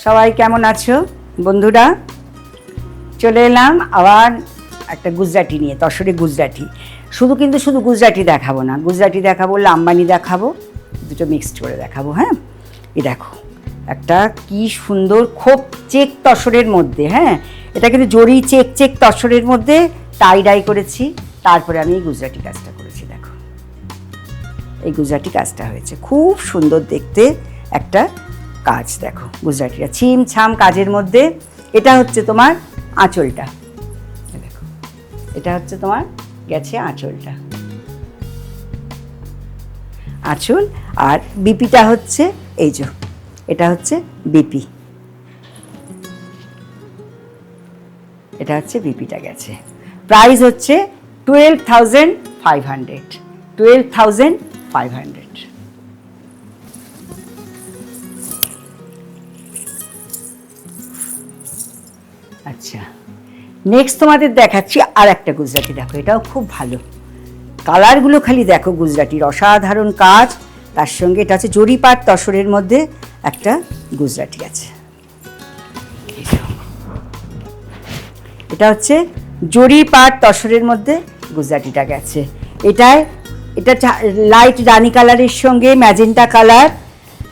সবাই কেমন আছো বন্ধুরা? চলে এলাম আবার একটা গুজরাটি নিয়ে, তসরে গুজরাটি। শুধু গুজরাটি দেখাবো না, গুজরাটি দেখাবো, লাম্বানি দেখাবো, দুটো মিক্সড করে দেখাবো। হ্যাঁ, এই দেখো একটা কি সুন্দর খোপ চেক তসরের মধ্যে। হ্যাঁ, এটা কিন্তু জরি চেক চেক তসরের মধ্যে টাই ডাই করেছি, তারপরে আমি এই গুজরাটি কাজটা করেছি। দেখো এই গুজরাটি কাজটা হয়েছে, খুব সুন্দর দেখতে একটা কাজ। দেখো গুজরাটিটা ছিম ছাম কাজের মধ্যে। এটা হচ্ছে তোমার আঁচলটা, দেখো এটা হচ্ছে তোমার গেছে আঁচলটা, আঁচল। আর বিপিটা হচ্ছে এই যে, এটা হচ্ছে বিপি, এটা হচ্ছে বিপিটা গেছে। প্রাইস হচ্ছে 12,500, 12,500। আচ্ছা, নেক্সট তোমাদের দেখাচ্ছি আর একটা গুজরাটি। দেখো এটাও খুব ভালো, কালারগুলো খালি দেখো, গুজরাটির অসাধারণ কাজ। তার সঙ্গে এটা হচ্ছে জরিপাট তসরের মধ্যে একটা গুজরাটি আছে। এটা হচ্ছে জরিপাট তসরের মধ্যে গুজরাটিটা গেছে। এটা লাইট রানি কালারের সঙ্গে ম্যাজেন্টা কালার,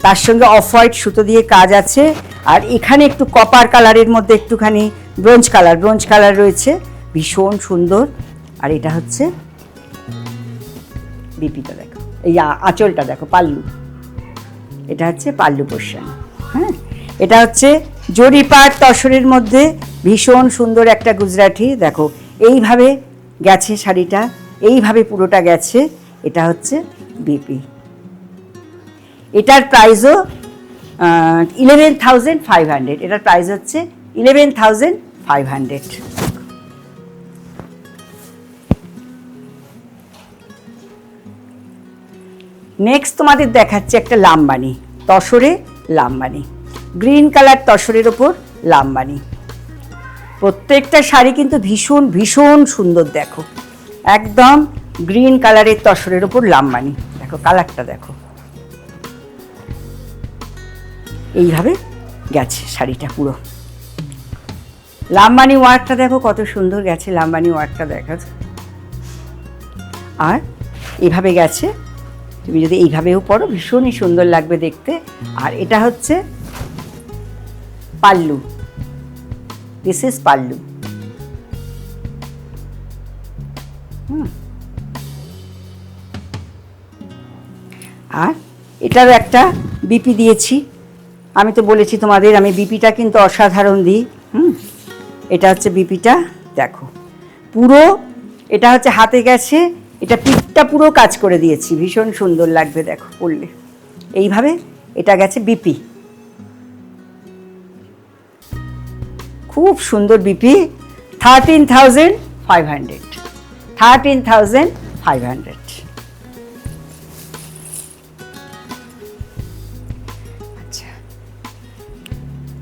তার সঙ্গে অফ হোয়াইট সুতো দিয়ে কাজ আছে। আর এখানে একটু কপার কালারের মধ্যে একটুখানি ব্রোঞ্জ কালার রয়েছে, ভীষণ সুন্দর। আর এটা হচ্ছে বিপিটা, দেখো এই আঁচলটা দেখো, পাল্লু, এটা হচ্ছে পাল্লু পোর্শন। হ্যাঁ, এটা হচ্ছে জরিপাট তসরের মধ্যে ভীষণ সুন্দর একটা গুজরাটি। দেখো এইভাবে গেছে শাড়িটা, এইভাবে পুরোটা গেছে। এটা হচ্ছে বিপি, এটার প্রাইসও 11,500। এটার প্রাইস হচ্ছে 11,500। নেক্সট তোমাদের দেখাচ্ছে একটা লাম্বানি, তসরে লাম্বানি, গ্রিন কালার তসরের ওপর লাম্বানি। প্রত্যেকটা শাড়ি কিন্তু ভীষণ ভীষণ সুন্দর। দেখো একদম গ্রিন কালারের তসরের ওপর লাম্বানি, দেখো কালারটা দেখো, এইভাবে গেছে শাড়িটা পুরো। লাম্বানি ওয়ার্কটা দেখো কত সুন্দর গেছে, লাম্বানি ওয়ার্কটা দেখা। আর এইভাবে গেছে, তুমি যদি এইভাবেও পরো ভীষণই সুন্দর লাগবে দেখতে। আর এটা হচ্ছে পাল্লু, দিস ইজ পাল্লু। আর এটারও একটা বিপি দিয়েছি। আমি তো বলেছি তোমাদের আমি বিপিটা কিন্তু অসাধারণ দিই। এটা হচ্ছে বিপিটা, দেখো পুরো এটা হচ্ছে হাতে গেছে, এটা পিঠটা পুরো কাজ করে দিয়েছি, ভীষণ সুন্দর লাগবে দেখো পরলে। এইভাবে এটা গেছে বিপি, খুব সুন্দর বিপি। 13,500, 13,500। আচ্ছা,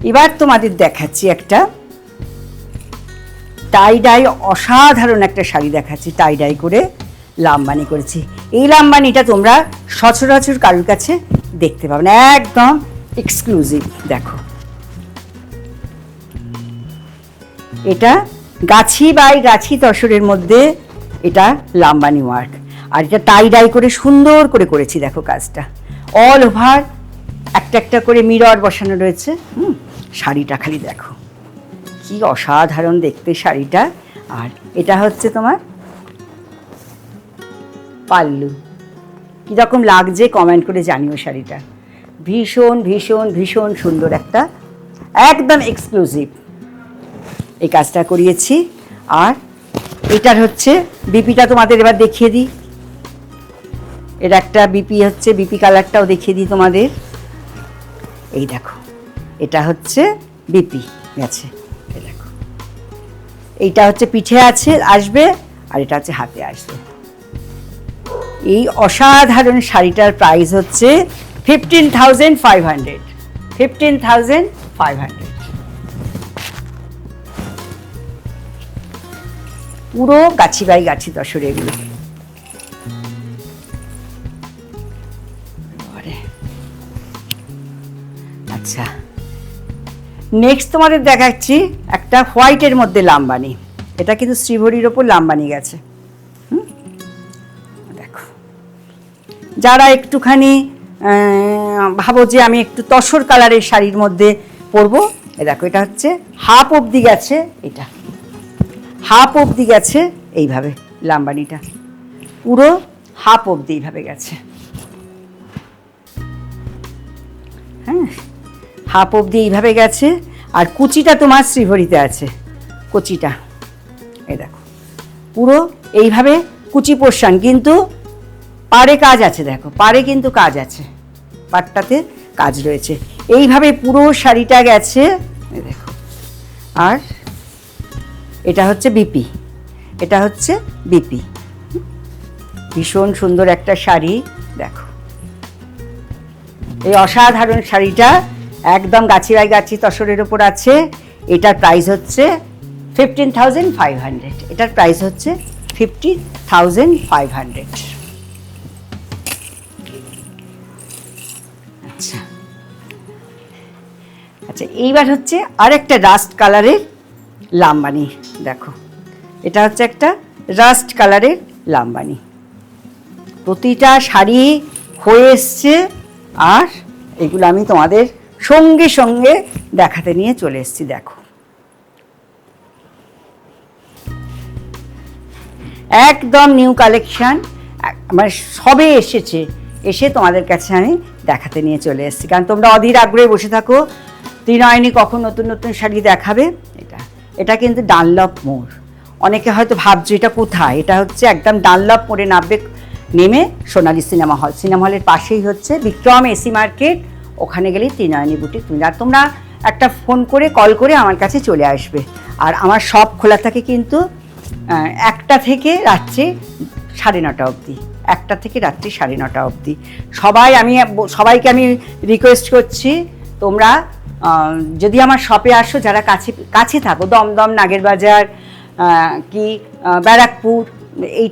এবার তোমাদের দেখাচ্ছি একটা টাই ডাই, অসাধারণ একটা শাড়ি দেখাচ্ছি, টাই ডাই করে লাম্বানি করেছি। এই লাম্বানিটা তোমরা সচরাচর কারোর কাছে দেখতে পাবে না, একদম এক্সক্লুসিভ। দেখো এটা গাছি বাই গাছি তসরের মধ্যে এটা লাম্বানি ওয়ার্ক। আর এটা টাই ডাই করে সুন্দর করে করেছি, দেখো কাজটা অল ওভার একটা একটা করে মিরর বসানো রয়েছে। শাড়িটা খালি দেখো কি অসাধারণ দেখতে শাড়িটা। আর এটা হচ্ছে তোমার পাল্লু, কীরকম লাগছে কমেন্ট করে জানিও। শাড়িটা ভীষণ ভীষণ ভীষণ সুন্দর একটা, একদম এক্সক্লুসিভ এই কাজটা করিয়েছি। আর এটার হচ্ছে বিপিটা তোমাদের এবার দেখিয়ে দিই। এর একটা বিপি হচ্ছে, বিপি কালারটাও দেখিয়ে দিই তোমাদের। এই দেখো এটা হচ্ছে বিপি গেছে, এই দেখো এইটা হচ্ছে পিঠে আছে আসবে, আর এটা হচ্ছে হাতে আসবে। এই অসাধারণ শাড়িটার প্রাইস হচ্ছে 15,500, 15,500। পুরো গাছি বাই গাছি তসরে এগুলো। আচ্ছা, নেক্সট তোমাদের দেখাচ্ছি একটা হোয়াইটের মধ্যে লাম্বানি। এটা কিন্তু শ্রীভরির ওপর লাম্বানি গেছে। দেখো, যারা একটুখানি ভাবো যে আমি একটু তসর কালারের শাড়ির মধ্যে পরবো, দেখো এটা হচ্ছে হাফ অবধি গেছে, এটা হাফ অবধি গেছে এইভাবে লাম্বানিটা, পুরো হাফ অবধি এইভাবে গেছে। হ্যাঁ, হাফ অবধি এইভাবে গেছে। আর কুচিটা তোমার শ্রীভরিতে আছে, কুচিটা এই দেখো পুরো এইভাবে কুচি পোর্শন, কিন্তু পাড়ে কাজ আছে, দেখো পাড়ে কিন্তু কাজ আছে, পাড়টাতে কাজ রয়েছে। এইভাবে পুরো শাড়িটা গেছে, দেখো। আর এটা হচ্ছে বিপি, এটা হচ্ছে বিপি। ভীষণ সুন্দর একটা শাড়ি, দেখো এই অসাধারণ শাড়িটা একদম গাছি বাই গাছি তসরের ওপর আছে। এটার প্রাইস হচ্ছে 15,500। এটার প্রাইস হচ্ছে 50,500। আচ্ছা আচ্ছা, এইবার হচ্ছে আরেকটা রাস্ট কালারের লাম্বানি। দেখো এটা হচ্ছে একটা রাস্ট কালারের লাম্বানি। প্রতিটা শাড়ি হয়ে এসছে, আর এগুলো আমি তোমাদের সঙ্গে সঙ্গে দেখাতে নিয়ে চলে এসেছি। দেখো একদম নিউ কালেকশন, মানে সবে এসেছে, এসে তোমাদের কাছে আমি দেখাতে নিয়ে চলে এসেছি। কারণ তোমরা অধীর আগ্রহে বসে থাকো ত্রিনয়নী কখন নতুন নতুন শাড়ি দেখাবে। এটা কিন্তু ডানলপ মোড়। অনেকে হয়তো ভাবছো এটা কোথায়, এটা হচ্ছে একদম ডানলপ মোড়ে নামবে, নেমে সোনালী সিনেমা হল, সিনেমা হলের পাশেই হচ্ছে বিক্রম এসি মার্কেট। ওখানে গেলেই ত্রিনয়নী বুটিক। আর তোমরা একটা ফোন করে কল করে আমার কাছে চলে আসবে। আর আমার শপ খোলা থাকে কিন্তু 1টা থেকে রাত্রে 9:30 অবধি, 1টা থেকে রাত্রি 9:30 অবধি। সবাইকে আমি রিকোয়েস্ট করছি, তোমরা যদি আমার শপে আসো, যারা কাছে থাকো, দমদম, নাগেরবাজার কি ব্যারাকপুর এই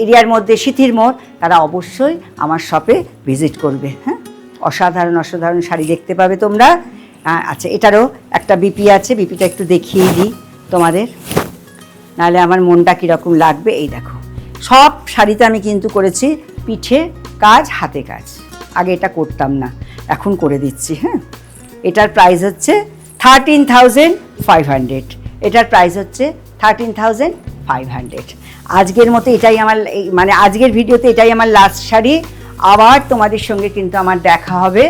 এরিয়ার মধ্যে, সিথির মোড়, তারা অবশ্যই আমার শপে ভিজিট করবে। হ্যাঁ, অসাধারণ অসাধারণ শাড়ি দেখতে পাবে তোমরা। আচ্ছা, এটারও একটা বিপি আছে, বিপিটা একটু দেখিয়ে দিই তোমাদের, নাহলে আমার মনটা কীরকম লাগবে। এই দেখো, সব শাড়িতে আমি কিন্তু করেছি পিঠে কাজ, হাতে কাজ। আগে এটা করতাম না, এখন করে দিচ্ছি। হ্যাঁ, এটার প্রাইস হচ্ছে 13,500। এটার প্রাইস হচ্ছে 13,500। আজকের মতো এটাই আমার, মানে আজকের ভিডিওতে এটাই আমার লাস্ট শাড়ি। আবার তোমাদের সঙ্গে কিন্তু আমার দেখা হবে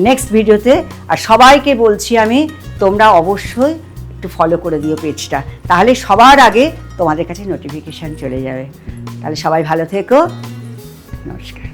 নেক্সট ভিডিওতে। আর সবাইকে বলছি আমি, তোমরা অবশ্যই একটু ফলো করে দিও পেজটা, তাহলে সবার আগে তোমাদের কাছে নোটিফিকেশান চলে যাবে। তাহলে সবাই ভালো থেকো, নমস্কার।